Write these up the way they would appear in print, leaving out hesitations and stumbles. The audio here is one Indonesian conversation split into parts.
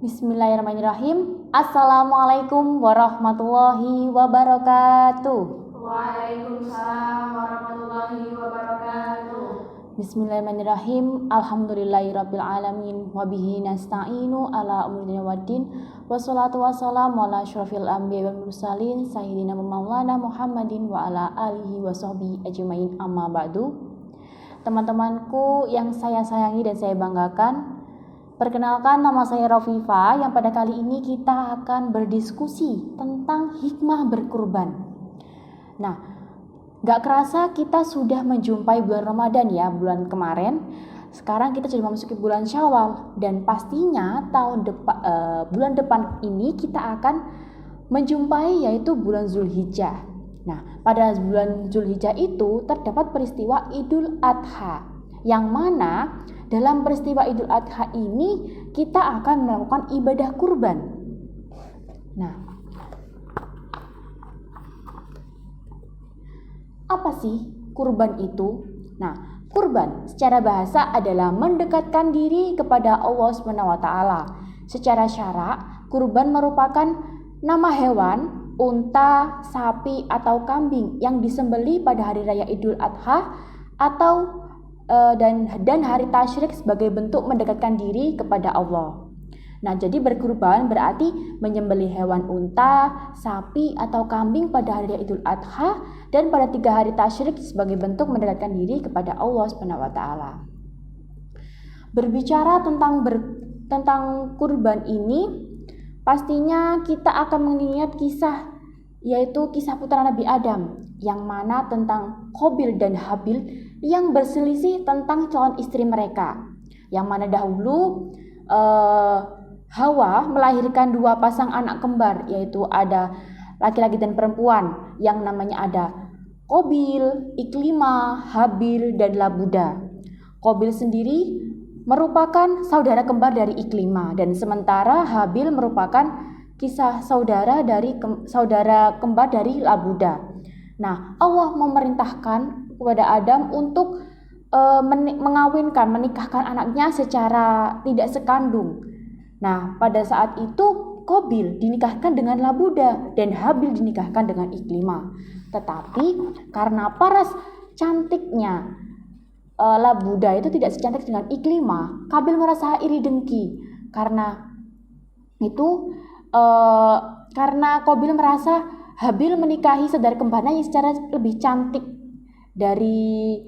Bismillahirrahmanirrahim. Assalamualaikum warahmatullahi wabarakatuh. Waalaikumsalam warahmatullahi wabarakatuh. Bismillahirrahmanirrahim. Alhamdulillahirabbil alamin wa bihi nasta'inu ala umuri waddin. Wassalatu wassalamu ala asyrofil anbiya'i wal mursalin sayyidina Maulana Muhammadin wa ala alihi wa sahbihi ajmain, amma ba'du. Teman-temanku yang saya sayangi dan saya banggakan, perkenalkan, nama saya Rofifa, yang pada kali ini kita akan berdiskusi tentang hikmah berkurban. Nah, gak kerasa kita sudah menjumpai bulan Ramadan ya, bulan kemarin. Sekarang kita sudah memasuki bulan Syawal, dan pastinya bulan depan ini kita akan menjumpai yaitu bulan Zulhijjah. Nah, pada bulan Zulhijjah itu terdapat peristiwa Idul Adha, yang mana dalam peristiwa Idul Adha ini kita akan melakukan ibadah kurban. Nah, apa sih kurban itu? Nah, kurban secara bahasa adalah mendekatkan diri kepada Allah SWT. Secara syarak, kurban merupakan nama hewan, unta, sapi, atau kambing yang disembelih pada hari raya Idul Adha atau dan hari tasyrik sebagai bentuk mendekatkan diri kepada Allah. Nah, jadi berkurban berarti menyembelih hewan unta, sapi, atau kambing pada hari raya Idul Adha dan pada 3 hari tasyrik sebagai bentuk mendekatkan diri kepada Allah SWT. Berbicara tentang kurban ini, pastinya kita akan mengingat kisah, yaitu kisah putra Nabi Adam, yang mana tentang Qabil dan Habil yang berselisih tentang calon istri mereka. Yang mana dahulu Hawa melahirkan 2 pasang anak kembar, yaitu ada laki-laki dan perempuan, yang namanya ada Qabil, Iklimah, Habil, dan Labuda. Qabil sendiri merupakan saudara kembar dari Iklimah, dan sementara Habil merupakan kisah saudara kembar dari Labuda. Nah, Allah memerintahkan kepada Adam untuk menikahkan anaknya secara tidak sekandung. Nah, pada saat itu Qabil dinikahkan dengan Labuda dan Habil dinikahkan dengan Iklimah. Tetapi karena paras cantiknya Labuda itu tidak secantik dengan Iklimah, Qabil merasa iri dengki. Karena Qabil merasa Habil menikahi saudara kembarnya yang secara lebih cantik dari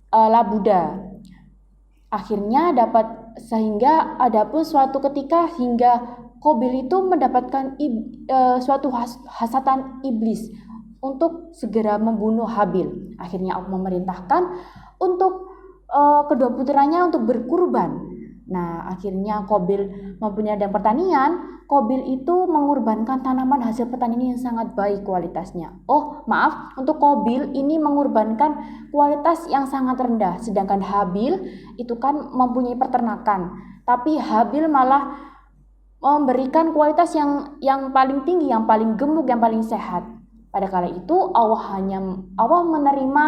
Labuda. Akhirnya sehingga ada pun suatu ketika hingga Qabil itu mendapatkan suatu hasatan iblis untuk segera membunuh Habil. Akhirnya Allah memerintahkan untuk kedua putranya untuk berkurban. Nah, akhirnya Qabil mempunyai ladang pertanian. Qabil itu mengorbankan tanaman hasil pertanian yang sangat baik kualitasnya. Untuk Qabil ini mengorbankan kualitas yang sangat rendah, sedangkan Habil itu kan mempunyai peternakan. Tapi Habil malah memberikan kualitas yang paling tinggi, yang paling gemuk, yang paling sehat. Pada kala itu Allah menerima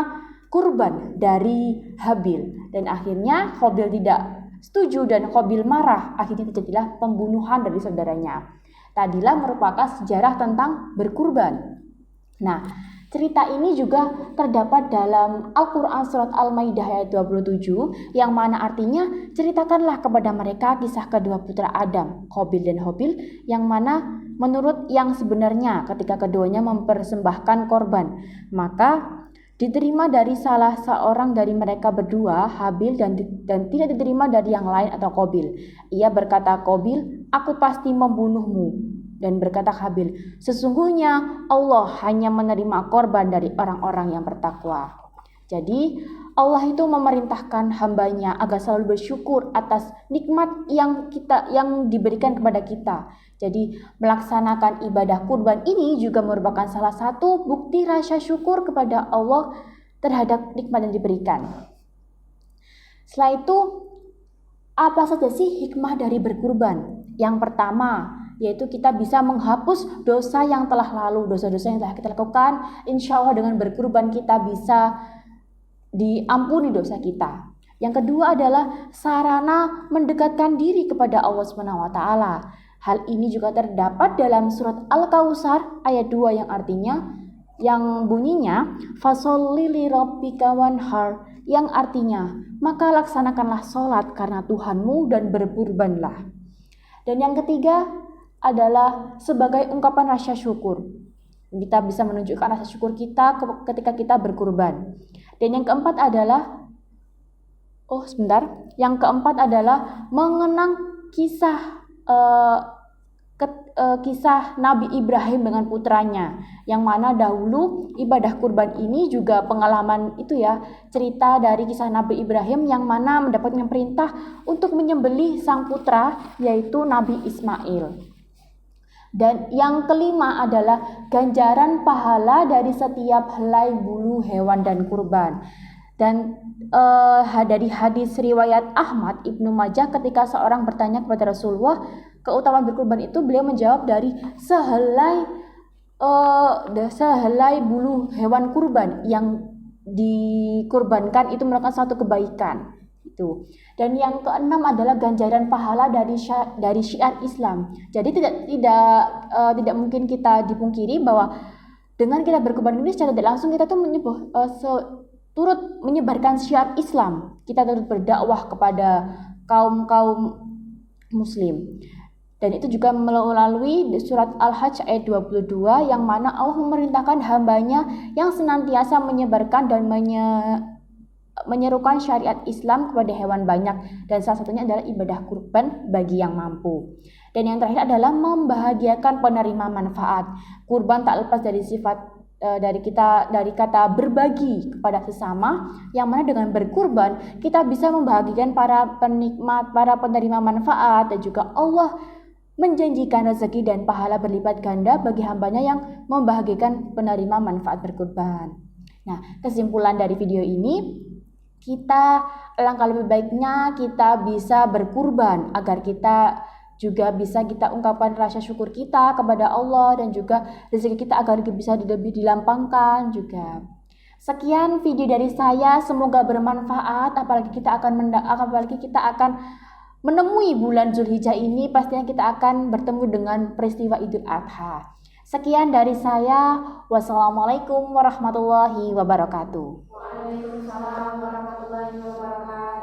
kurban dari Habil, dan akhirnya Qabil tidak setuju dan Qabil marah. Akhirnya terjadilah pembunuhan dari saudaranya. Tadilah merupakan sejarah tentang berkurban. Nah, cerita ini juga terdapat dalam Al-Quran surat Al-Maidah ayat 27, yang mana artinya ceritakanlah kepada mereka kisah kedua putra Adam, Qabil dan Habil, yang mana menurut yang sebenarnya ketika keduanya mempersembahkan korban, maka diterima dari salah seorang dari mereka berdua, Habil, dan tidak diterima dari yang lain atau Qabil. Ia berkata Qabil, aku pasti membunuhmu. Dan berkata Habil, sesungguhnya Allah hanya menerima korban dari orang-orang yang bertakwa. Jadi Allah itu memerintahkan hambanya agar selalu bersyukur atas nikmat yang diberikan kepada kita. Jadi melaksanakan ibadah kurban ini juga merupakan salah satu bukti rasa syukur kepada Allah terhadap nikmat yang diberikan. Setelah itu, apa saja sih hikmah dari berkurban? Yang pertama, yaitu kita bisa menghapus dosa yang telah lalu, dosa-dosa yang telah kita lakukan. Insya Allah dengan berkurban kita bisa diampuni dosa kita. Yang kedua adalah sarana mendekatkan diri kepada Allah Subhanahu wa taala. Hal ini juga terdapat dalam surat Al-Kautsar ayat 2 yang bunyinya fasholli li rabbika wanhar, yang artinya maka laksanakanlah sholat karena Tuhanmu dan berkurbanlah. Dan yang ketiga adalah sebagai ungkapan rasa syukur. Kita bisa menunjukkan rasa syukur kita ketika kita berkurban. Dan yang keempat adalah mengenang kisah kisah Nabi Ibrahim dengan putranya, yang mana dahulu ibadah kurban ini juga pengalaman cerita dari kisah Nabi Ibrahim yang mana mendapatkan perintah untuk menyembelih sang putra yaitu Nabi Ismail. Dan yang kelima adalah ganjaran pahala dari setiap helai bulu hewan dan kurban. Dan dari hadis riwayat Ahmad Ibnu Majah, ketika seorang bertanya kepada Rasulullah keutamaan berkurban itu, beliau menjawab dari sehelai bulu hewan kurban yang dikurbankan itu merupakan suatu kebaikan itu. Dan yang keenam adalah ganjaran pahala dari syiar Islam. Jadi tidak mungkin kita dipungkiri bahwa dengan kita berkurban ini secara tidak langsung kita tuh turut menyebarkan syiar Islam. Kita turut berdakwah kepada kaum muslim. Dan itu juga melalui surat Al-Hajj ayat 22 yang mana Allah memerintahkan hambanya yang senantiasa menyebarkan dan menyerukan syariat Islam kepada hewan banyak, dan salah satunya adalah ibadah kurban bagi yang mampu. Dan yang terakhir adalah membahagiakan penerima manfaat. Kurban tak lepas dari sifat dari kata berbagi kepada sesama, yang mana dengan berkurban kita bisa membahagikan para penikmat, para penerima manfaat, dan juga Allah menjanjikan rezeki dan pahala berlipat ganda bagi hambanya yang membahagikan penerima manfaat berkurban. Nah, kesimpulan dari video ini, alangkah lebih baiknya kita bisa berkurban agar kita juga bisa kita ungkapkan rasa syukur kita kepada Allah, dan juga rezeki kita agar bisa lebih dilampangkan juga. Sekian video dari saya, semoga bermanfaat. Apalagi kita akan menemui bulan Zulhijjah ini, pastinya kita akan bertemu dengan peristiwa Idul Adha. Sekian dari saya. Wassalamualaikum warahmatullahi wabarakatuh. Waalaikumsalam warahmatullahi wabarakatuh.